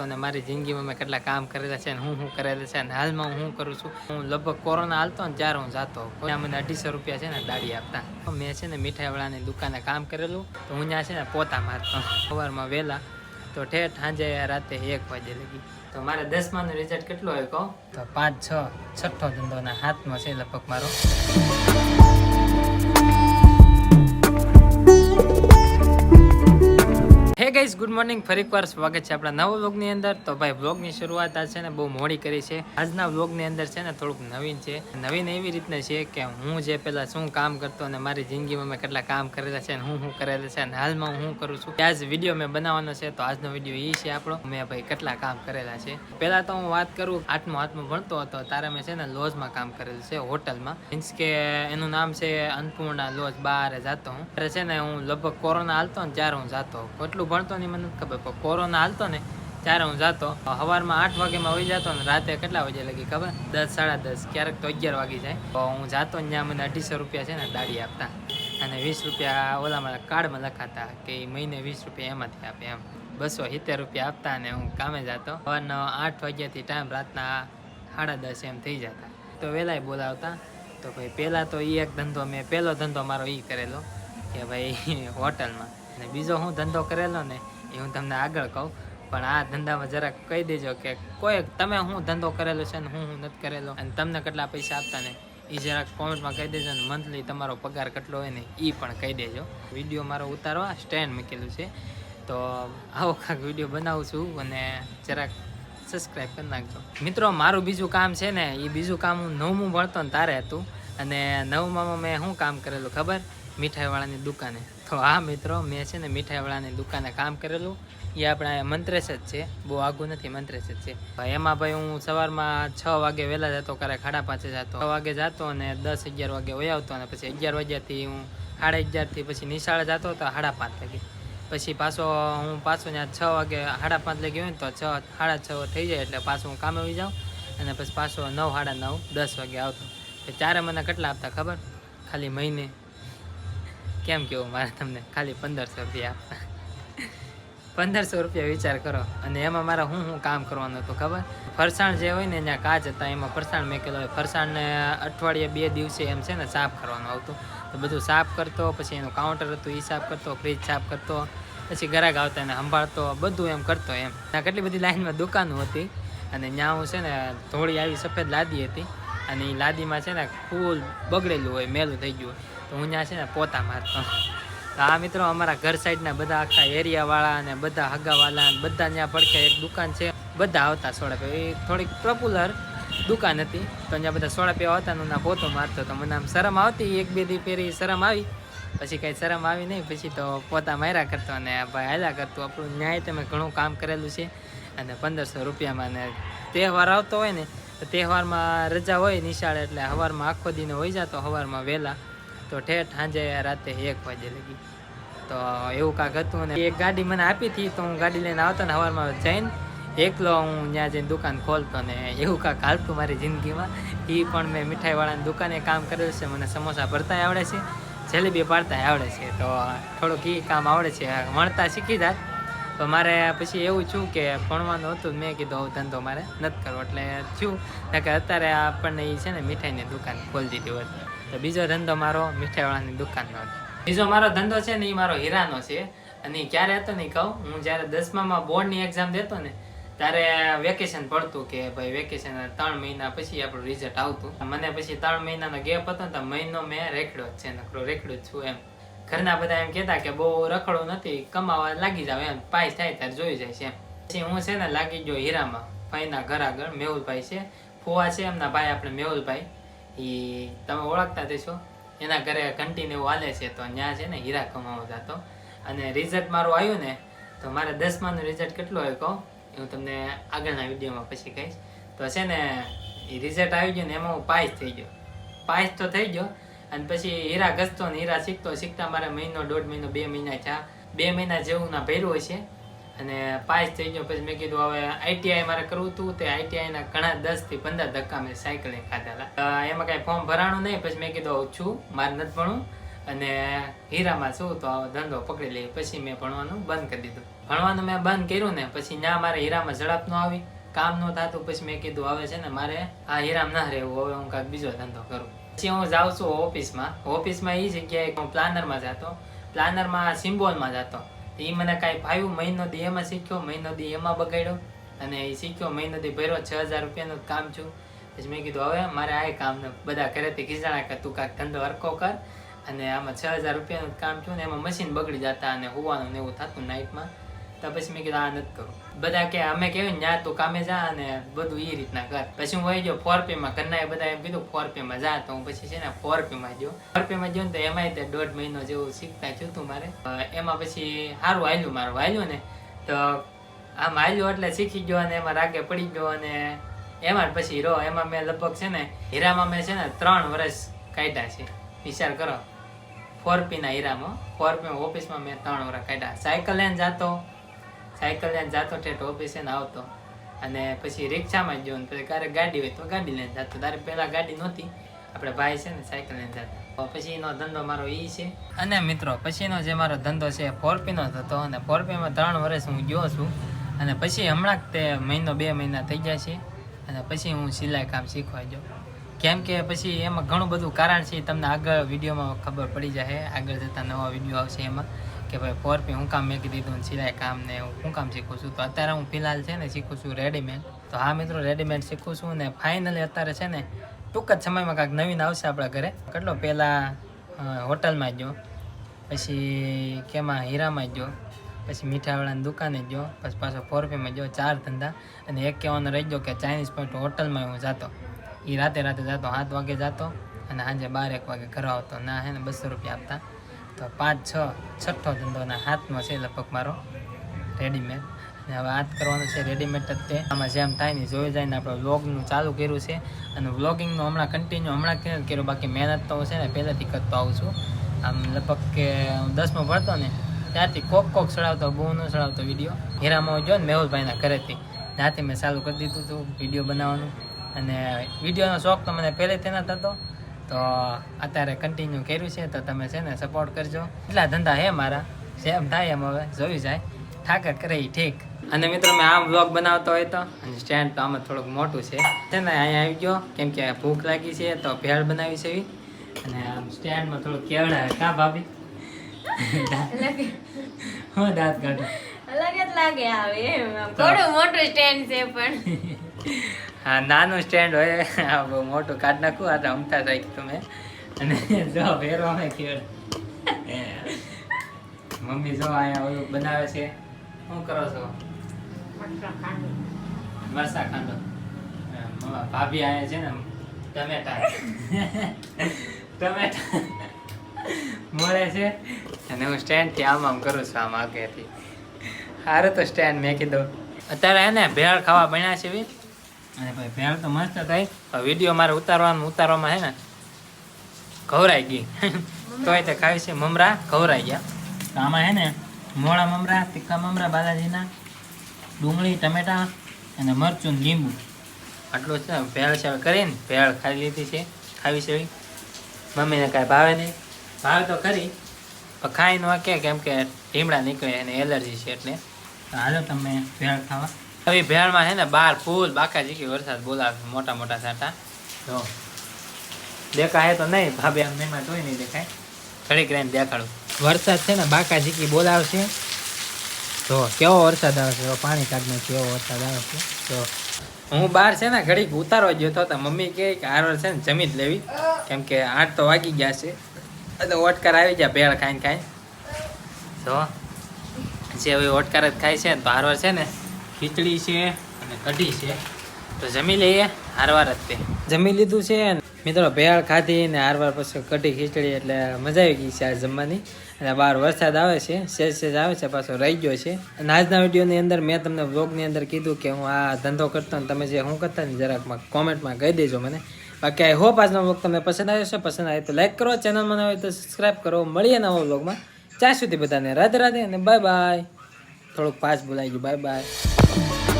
અને મારી જિંદગીમાં મેં કેટલા કામ કરેલા છે અને હું કરેલા છે અને હાલમાં હું કરું છું. હું લગભગ કોરોના હાલતો ને ત્યારે હું જાતો મને 250 રૂપિયા છે ને દાડી આપતા. મેં છે ને મીઠાઈવાળાની દુકાને કામ કરેલું તો હું ત્યાં છે ને પોતા મારતો સવારમાં વહેલા તો ઠેઠ સાંજે રાતે 1 વાગે લગી. તો મારે 10માનું રિઝલ્ટ કેટલું હોય કહો તો 5, 6, છઠ્ઠો ધંધોના હાથમાં છે લગભગ મારો. હે ગાઈસ, ગુડ મોર્નિંગ. ફરી એકવાર સ્વાગત છે આપણા નવા વ્લોગની અંદર. તો ભાઈ વ્લોગની શરૂઆત આજ છે ને બહુ મોડી કરી છે. આજના વ્લોગની અંદર છે ને થોડુંક નવીન છે. નવીન એવી રીતના છે કે હું જે પહેલા શું કામ કરતો અને મારી જિંદગીમાં મેં કેટલા કામ કરેલા છે અને હું કરેલા છે અને હાલમાં હું કરું છું આજ વિડીયો મેં બનાવવાનો છે. તો આજનો વિડીયો એ છે આપણો મેં ભાઈ કેટલા કામ કરેલા છે. પહેલા તો હું વાત કરું, આઠમું ભણતો હતો ત્યારે મેં છે ને લોજમાં કામ કરેલું છે, હોટલમાં. મીન્સ કે એનું નામ છે અન્નપૂર્ણા લોજ. બહાર જતો હું ત્યારે છે ને હું લગભગ કોરોના હાલતો ને ત્યારે હું જાતો. એટલું ભણતો નહીં મને નથી ખબર, પણ કોરોના હાલતો ને ત્યારે હું જાતો. સવારમાં 8 વાગ્યામાં વહી જતો ને રાતે કેટલા વાગે લગી ખબર? 10, 10:30, ક્યારેક તો 11 વાગી જાય. તો હું જાતો ને ત્યાં મને 250 રૂપિયા છે ને દાડી આપતા અને 20 રૂપિયા ઓલામાં કાર્ડમાં લખાતા કે મહિને 20 રૂપિયા એમાંથી આપે એમ. 270 રૂપિયા આપતા અને હું કામે જતો. સવારના 8 વાગ્યાથી ટાઈમ રાતના 10:30 એમ થઈ જતા. તો વહેલાય બોલાવતા. તો ભાઈ પહેલાં તો એ એક ધંધો પહેલો ધંધો મારો એ કરેલો કે ભાઈ હોટલમાં. અને બીજો હું ધંધો કરેલો ને એ હું તમને આગળ કહું, પણ આ ધંધામાં જરાક કહી દેજો કે કોઈ તમે હું ધંધો કરેલો છે ને હું નથી કરેલો અને તમને કેટલા પૈસા આપતા ને એ જરાક કોમેન્ટમાં કહી દેજો. ને મંથલી તમારો પગાર કેટલો હોય ને એ પણ કહી દેજો. વિડીયો મારો ઉતારવા સ્ટેન્ડ મૂકેલું છે, તો આવો કાંઈક વિડીયો બનાવું છું અને જરાક સબસ્ક્રાઈબ કરી નાખજો મિત્રો. મારું બીજું કામ છે ને એ બીજું કામ હું 9મું ભણતો ને તારે હતું. અને 9મામાં મેં શું કામ કરેલું ખબર? મીઠાઈવાળાની દુકાને. તો હા મિત્રો, મેં છે ને મીઠાઈવાળાની દુકાને કામ કરેલું. એ આપણે મંત્રેશ જ છે, બહુ આઘું નથી, મંત્રેશ જ છે. એમાં ભાઈ હું સવારમાં 6 વાગે વહેલા જતો, ક્યારેક 5:30 જતો. 6 વાગે જતો અને 10, 11 વાગે વહી આવતો. અને પછી 11 વાગ્યાથી હું 11:30થી પછી નિશાળે જતો તો 5:30 વાગે. પછી પાછો ત્યાં 6 વાગે 5:30 લાગી હોય ને તો 6, 6:30 થઈ જાય એટલે પાછું હું કામે આવી જાઉં. અને પછી પાછો 9, 9:30, 10 વાગે આવતો. ત્યારે મને કેટલા આપતા ખબર? ખાલી મહિને કેમ કેવું મારે તમને, ખાલી 1500 રૂપિયા આપતા. 1500 રૂપિયા વિચાર કરો. અને એમાં મારે હું કામ કરવાનું હતું ખબર? ફરસાણ જે હોય ને ત્યાં કાચ હતા, એમાં ફરસાણ મેકેલો હોય. ફરસાણને અઠવાડિયે 2 દિવસે એમ છે ને સાફ કરવાનું આવતું. તો બધું સાફ કરતો, પછી એનું કાઉન્ટર હતું એ સાફ કરતો, ફ્રીજ સાફ કરતો, પછી ગ્રાહક આવતા એને સંભાળતો, બધું એમ કરતો એમ. ત્યાં કેટલી બધી લાઈનમાં દુકાનો હતી. અને ત્યાં હું છે ને થોડી આવી સફેદ લાદી હતી અને એ લાદીમાં છે ને ફૂલ બગડેલું હોય, મેલું થઈ ગયું હોય. તો હું ત્યાં છે ને પોતા મારતો. તો આ મિત્રો અમારા ઘર સાઈડના બધા આખા એરિયાવાળા અને બધા હગાવાલા અને બધા ત્યાં પડખે એક દુકાન છે, બધા આવતા સોડા પીવા. એ થોડીક પોપ્યુલર દુકાન હતી, તો ત્યાં બધા સોડા પીવા આવતા ને હું પોતો મારતો. તો મને આમ શરમ આવતી, 1-2 દી ફેરી શરમ આવી, પછી કાંઈ શરમ આવી નહીં. પછી તો પોતા માર્યા કરતો અને ભાઈ હાલ્યા કરતું. આપણું ન્યાય તમે ઘણું કામ કરેલું છે. અને 1500 રૂપિયામાં. ને તહેવાર આવતો હોય ને તો તહેવારમાં રજા હોય નિશાળે, એટલે સવારમાં આખો દિને હોઈ જતો સવારમાં વહેલા તો ઠેઠ સાંજે રાતે 1 વાગે લગી. તો એવું કાંઈક હતું. અને એક ગાડી મને આપી હતી, તો હું ગાડી લઈને આવતો ને સવારમાં જઈને એકલો હું ત્યાં જઈને દુકાન ખોલતો. ને એવું કાંઈક હાલતું મારી જિંદગીમાં. એ પણ મેં મીઠાઈવાળાની દુકાને કામ કરેલું છે. મને સમોસા ભરતાય આવડે છે, જલેબી પાડતાય આવડે છે. તો થોડુંક એ કામ આવડે છે, વણતા શીખી જાય. તો મારે પછી એવું થયું કે ભણવાનું હતું, મેં કીધું હવે ધંધો મારે નથી કરવો. એટલે થયું કે અત્યારે આપણને એ છે ને મીઠાઈની દુકાન ખોલી દીધી હોત. તો બીજો ધંધો મારો મીઠાઈવાળાની દુકાનનો હતો. બીજો મારો ધંધો છે ને એ મારો હીરાનો છે. અને ક્યારે હતો નહીં કહું, હું જ્યારે 10મામાં બોર્ડની એક્ઝામ દેતો ને ત્યારે વેકેશન પડતું કે ભાઈ વેકેશન 3 મહિના પછી આપણું રિઝલ્ટ આવતું. મને પછી 3 મહિનાનો ગેપ હતો ને તો મહિનો મેં રેખડ્યો જ છે, નકરો રેખડ્યો જ છું એમ. ઘરના બધા એમ કહેતા કે બહુ રખડવું નથી, કમાવા લાગી જાવ એમ, પાસ થાય ત્યારે જોઈ જાય છે એમ. પછી હું છે ને લાગી ગયો હીરામાં. ભાઈના ઘર આગળ મેહુલભાઈ છે, ફુવા છે એમના ભાઈ, આપણે મેહુલભાઈ, એ તમે ઓળખતા દેશો. એના ઘરે કન્ટિન્યુ હાલે છે. તો ત્યાં છે ને હીરા કમાવા જતો. અને રિઝલ્ટ મારું આવ્યું ને તો મારે 10માનું રિઝલ્ટ કેટલું હોય કહું, હું તમને આગળના વિડીયોમાં પછી કહીશ. તો છે ને એ રિઝલ્ટ આવી ગયું ને એમાં હું પાસ થઈ ગયો. પાસ તો થઈ ગયો. અને પછી હીરા ઘસતો ને હીરા શીખતા મારે મહિનો, 1.5 મહિનો, 2 મહિના થયા. 2 મહિના જેવું ના ભર્યું છે અને પાસ થઈ ગયો. પછી મેં કીધું હવે ITI મારે કરવું હતું. તે ITIના ઘણા 10 થી 15 ધક્કા મેં સાયકલિંગ ખાધેલા. એમાં કાંઈ ફોર્મ ભરાણું નહીં. પછી મેં કીધું છું મારે નથી ભણવું અને હીરામાં છું તો ધંધો પકડી લઈએ. પછી મેં ભણવાનું બંધ કરી દીધું. ભણવાનું મેં બંધ કર્યું ને પછી ના મારે હીરામાં ઝડપ ન આવી, કામ ન થતું. પછી મેં કીધું હવે છે ને મારે આ હીરામાં ના રહેવું, હવે હું કાંઈક બીજો ધંધો કરું. પછી હું જાઉં છું ઓફિસમાં એ જગ્યાએ હું પ્લાનરમાં જતો, પ્લાનરમાં સિમ્બોલમાં જતો. એ મને કાંઈ ફાવ્યું, મહિનો દી એમાં શીખ્યો, મહિનો દી એમાં બગાડ્યો અને એ શીખ્યો, મહિનો દી ભર્યો, 6,000 રૂપિયાનું કામ છું. પછી મેં કીધું હવે મારે આ કામ બધા ઘરેથી ખીજાણા કે તું કાંઈક ધંધો હરકો કર, અને આમાં 6,000 રૂપિયાનું કામ છું ને એમાં મશીન બગડી જતા અને હોવાનું ને એવું થતું નાઇટમાં. તો પછી મેં કીધું આ નથી કરું. બધા કે અમે કહેવાય ને ન્યા તું કામે જા અને બધું એ રીતના કર. પછી હું વહી ગયો 4Pમાં. ઘરના બધા એમ કીધું 4Pમાં જા, તો હું પછી છે ને 4Pમાં ગયો. 4Pમાં ગયો ને તો એમાંય તે 1.5 મહિનો જેવું શીખતા થયું હતું મારે. એમાં પછી સારું હાલ્યું ને તો આમ હાલ્યું એટલે શીખી ગયો અને એમાં રાગે પડી ગયો. અને એમાં પછી એમાં મેં લગભગ છે ને હીરામાં મેં છે ને 3 વર્ષ કાઢ્યા છે. વિચાર કરો, 4Pના હીરામાં 4P ઓફિસમાં મેં 3 વર્ષ કાઢ્યા. સાયકલ લઈને જાતો ઠેઠ ઓફિસે ને આવતો. અને પછી રિક્ષામાં ગયો ને પછી ક્યારેક ગાડી હોય તો ગાડી લઈને જતો. તારે પહેલાં ગાડી નહોતી, આપણે ભાઈ છે ને સાયકલ લઈને જતા. પછીનો ધંધો મારો એ છે. અને મિત્રો પછીનો જે મારો ધંધો છે 4Pનો થતો, અને 4Pમાં 3 વર્ષ હું ગયો છું. અને પછી હમણાં તે 1-2 મહિના થઈ ગયા છે. અને પછી હું સિલાઈ કામ શીખવા ગયો. કેમ કે પછી એમાં ઘણું બધું કારણ છે, તમને આગળ વિડીયોમાં ખબર પડી જાય. આગળ જતાં નવા વિડીયો આવશે એમાં કે ભાઈ 4P હું કામ મેં કીધું સિલાઈ કામ ને હું કામ શીખું છું. તો અત્યારે હું ફિલહાલ છે ને શીખું છું રેડીમેડ. તો હા મિત્રો, રેડીમેડ શીખું છું. ને ફાઇનલી અત્યારે છે ને ટૂંક જ સમયમાં કાંઈક નવીન આવશે આપણા ઘરે. કેટલો પહેલાં હોટલમાં ગયો, પછી કેમાં હીરામાં ગયો, પછી મીઠાવાળાની દુકાને ગયો, પછી પાછો 4Pમાં ગયો. 4 ધંધા. અને એક કહેવાનો રહી ગયો કે ચાઇનીઝ પોઈન્ટ હોટલમાં હું જતો. એ રાતે જતો, 7 વાગે જતો અને સાંજે 12-1 વાગે ઘરે આવતો. ના હે ને 200 રૂપિયા આપતા. તો 5-6 છઠ્ઠો ધંધો અને 7મો છે લગભગ મારો રેડીમેડ. અને હવે આ જ કરવાનું છે રેડીમેડ જ. તે આમાં જેમ થાય ને જોઈ જાય ને આપણે વ્લોગનું ચાલુ કર્યું છે. અને વ્લોગિંગનું હમણાં કન્ટિન્યુ હમણાં કર્યું, બાકી મહેનત તો છે ને પહેલેથી કરતો આવું છું. આમ લગભગ કે હું 10મો ભણતો ને ત્યારથી કોક ચડાવતો, બહુ ન ચડાવતો વિડીયો. હીરામાં જો ને મેહુલભાઈના ઘરેથી ત્યાંથી મેં ચાલુ કરી દીધું હતું વિડીયો બનાવવાનું. અને વિડીયોનો શોખ તો મને પહેલેથી ન થતો, તો અત્યારે કન્ટિન્યુ કર્યું છે. તો તમે છે ને સપોર્ટ કરજો. એટલા ધંધા હે મારા, જેમ થાય એમ હવે જોઈ જાય, ઠાકર કરે એ ઠીક. અને મિત્રો મેં આમ વ્લોગ બનાવતો હોય તો, અને સ્ટેન્ડ તો આમાં થોડુંક મોટું છે ને અહીંયા આવી ગયો કેમ કે ભૂખ લાગી છે તો ભેળ બનાવી છે એવી. અને આમ સ્ટેન્ડમાં થોડુંક કેવડા કા ભાભી હું દાંત કાઢું અલગ જ લાગે આવે એમ. થોડું મોટું સ્ટેન્ડ છે પણ હા, નાનું સ્ટેન્ડ હોય. હા, બહુ મોટું કાઢ નાખું. આ તો અમતા રાખ્યું તમે. અને જો ભેરવામાં કેળ મમ્મી જો અહીંયા ઓલું બનાવે છે. શું કરો છો? મરસા ખાંડો. ભાભી અહીંયા છે ને ટમેટા મળે છે. અને હું સ્ટેન્ડથી આમ કરું છું, આમ આગેથી. સારું તો સ્ટેન્ડ મેં કીધું અત્યારે હે ને ભેળ ખાવા બન્યા છે. અને ભાઈ ભેળ તો મસ્ત થાય. વિડીયો મારે ઉતારવામાં હે ને ઘવરાઈ ગઈ તોય તે ખાવી છે. મમરા ઘવરાઈ ગયા. તો આમાં હે ને મોળા મમરા, તીખા મમરા બાલાજીના, ડુંગળી, ટમેટા અને મરચું ને લીંબુ આટલું છે. ભેળ છે કરીને ભેળ ખાઈ લીધી છે. ખાવી છે મમ્મીને કાંઈ ભાવે નહીં. ભાવે તો ખરી પણ ખાઈ ન કે કેમ કે ઢીમડા નીકળે અને એલર્જી છે. એટલે હાલો તમે ભેળ ખાવા. હવે ભેળમાં છે ને બહાર ફૂલ બાકા જીકી વરસાદ બોલાવે, મોટા મોટા છાંટા. જો દેખાય તો નહીં, ભાભી આમ મેમાં તોય નહીં દેખાય. ઘડીક રહીને દેખાડું. વરસાદ છે ને બાકા જીકી બોલાવશે. જો કેવો વરસાદ આવે છે, પાણી કાઢને કેવો વરસાદ આવે છે. જો હું બહાર છે ને ઘડીક ઉતારવા ગયો હતો તો મમ્મી કહે કે હારવાર છે ને જમી જ લેવી, કેમ કે 8 તો વાગી ગયા છે. એટલે ઓટકાર આવી ગયા ભેળ ખાઈને. જો જે હવે ઓટકાર જ ખાય છે ને તો હારવાર છે ને ખીચડી છે અને કઢી છે. તો જમી લઈએ હારવાર જ. તે જમી લીધું છે મિત્રો, ભેળ ખાધી ને હારવાર પછી કઢી ખીચડી, એટલે મજા આવી ગઈ છે આ જમવાની. અને બહાર વરસાદ આવે છે, સેજ આવે છે, પાછો રહી ગયો છે. અને આજના વિડીયોની અંદર મેં તમને વ્લોગની અંદર કીધું કે હું આ ધંધો કરતો ને તમે જે હું કરતા ને જરાકમાં કોમેન્ટમાં કહી દેજો મને. બાકી આઈ હોપ આજનો વ્લોગ તમને પસંદ આવ્યો છે. પસંદ આવે તો લાઈક કરો, ચેનલમાં ન હોય તો સબસ્ક્રાઈબ કરો. મળીએ નવા વ્લોગમાં. ત્યાં સુધી બધાને રાધે રાધે અને બાય બાય. થોડુંક પાસ બોલાઈ ગયું. Bye bye.